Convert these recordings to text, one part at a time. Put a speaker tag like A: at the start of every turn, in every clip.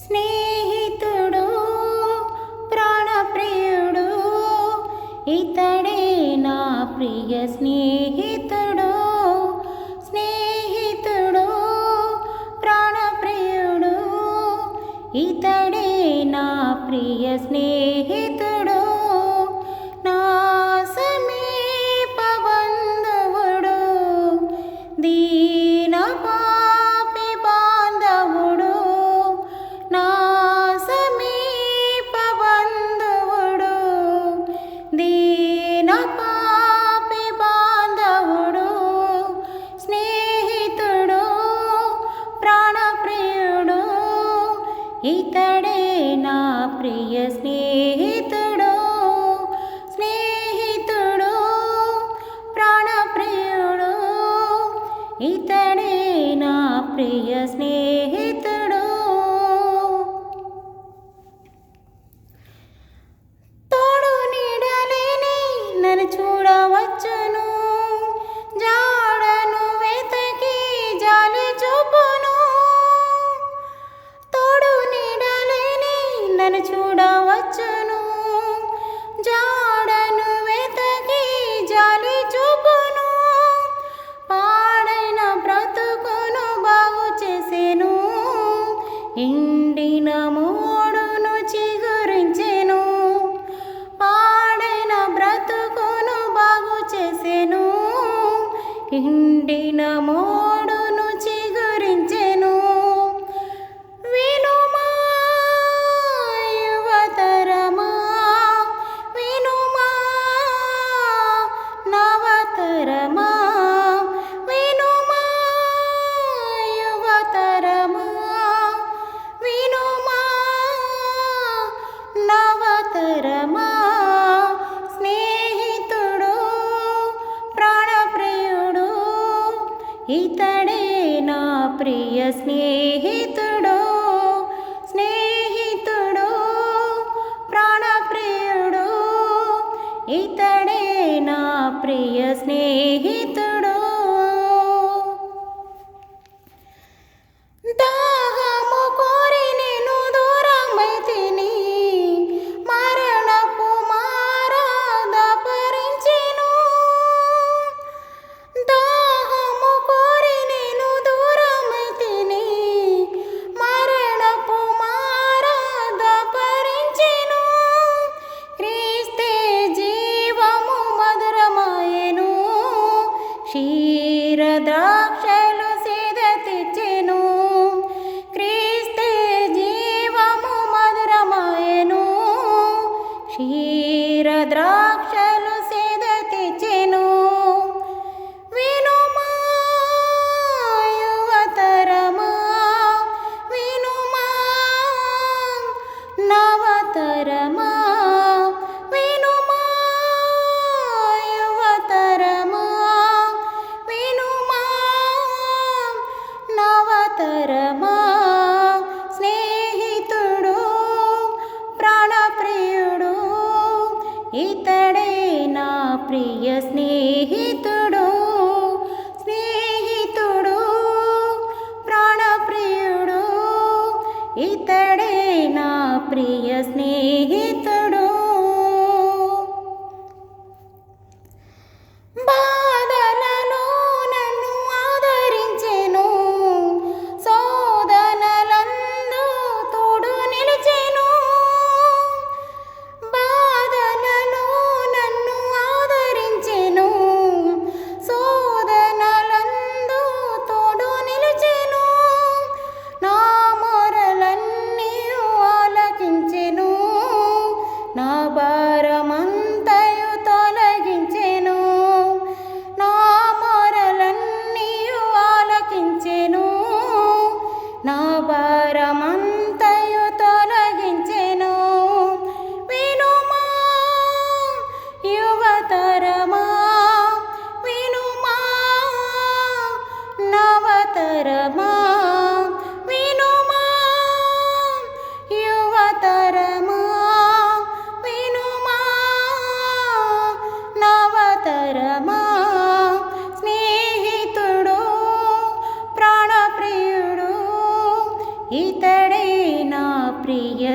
A: స్నేహితుడు ప్రాణప్రియుడు ఇతడే నా ప్రియ స్నేహితుడు. స్నేహితుడు ప్రాణప్రియుడు ఇతడే నా ప్రియ స్నేహితుడు. నా సమీప బంధువుడు దీన పాపి బాంధవుడు. నా సమీప బంధువుడు దీన పాపి బాంధవుడు. స్నేహితుడు ప్రాణప్రియుడు ఇతడే నా ప్రియ స్నేహితుడు. స్నేహితుడు ప్రాణప్రియుడు ఇతడే నా ప్రియ స్నేహితుడు. తోడు నీడలేని నన్ను చూడవచ్చును, జాడను వెతకి జాలి చూపును. తోడు నీడలేని నన్ను చూడవచ్చును, జాడను వెతకి జాలి చూపును. పాడైన బ్రతుకును బాగు చేసెను, ఎండిన మోడును చిగురించెను. పాడైన బ్రతుకును బాగు చేసెను, ఎండిన మోడును చిగురించెను. వినుమా యువతరమా, వినుమా నవతరమా, వినుమా యువతరమా, వినుమా నవతరమా. స్నేహితుడు ప్రాణప్రియుడు ఇతడే నా ప్రియ స్నేహితుడు. స్నేహితుడు ప్రాణప్రియుడు ఇతడే నా ప్రియ స్నేహితుడు. దాహము కోరి నేను దూరమైతిని, మరణపు మారాద భరించెను. దాహము కోరి నేను దూరమైతిని, మరణపు మారాద భరించెను. క్రీస్తే జీవము మధురమాయెను, క్షీర ద్రాక్షలు సేద తెచ్చెను. క్రీస్తే జీవము మధురమాయెను, క్షీర ద్రాక్షలు సేద తెచ్చెను. వినుమా యువతరమా, వినుమా నవతరమా, వినుమా యువతరమా, వినుమా నవతరమా. స్నేహితుడు ప్రాణప్రియుడు ఇతడే నా ప్రియ స్నేహితుడు. స్నేహితుడు ప్రాణప్రియుడు ఇతడే నా ప్రియ స్నేహితుడు. బాధలలో నన్ను ఆదరించెను, శోధనలందు తోడు నిలిచెను. బాధలలో నన్ను ఆదరించెను, శోధనలందు తోడు నిలిచెను. నా మొరలన్నీ ఆలకించెను,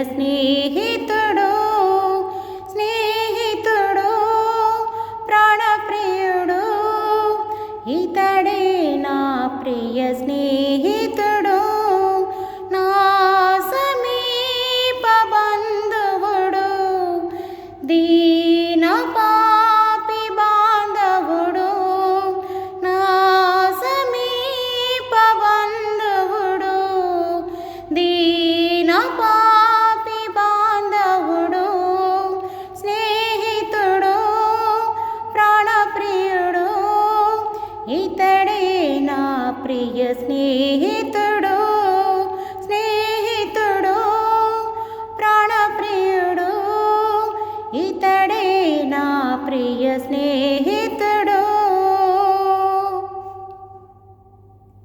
A: స్నేహితుడు స్నేహితుడు ప్రాణప్రియుడు ఇతడే నా ప్రియ స్నేహితుడు నా సమీప బంధువుడు దీన పాపి బాంధవుడు నా సమీప బంధువుడు దీన పాపి బాంధవుడు స్నేహితుడు ప్రాణప్రియుడు ఇతడే నా ప్రియ స్నేహితుడు స్నేహితుడు ప్రాణప్రియుడు ఇతడే నా ప్రియ స్నేహితుడు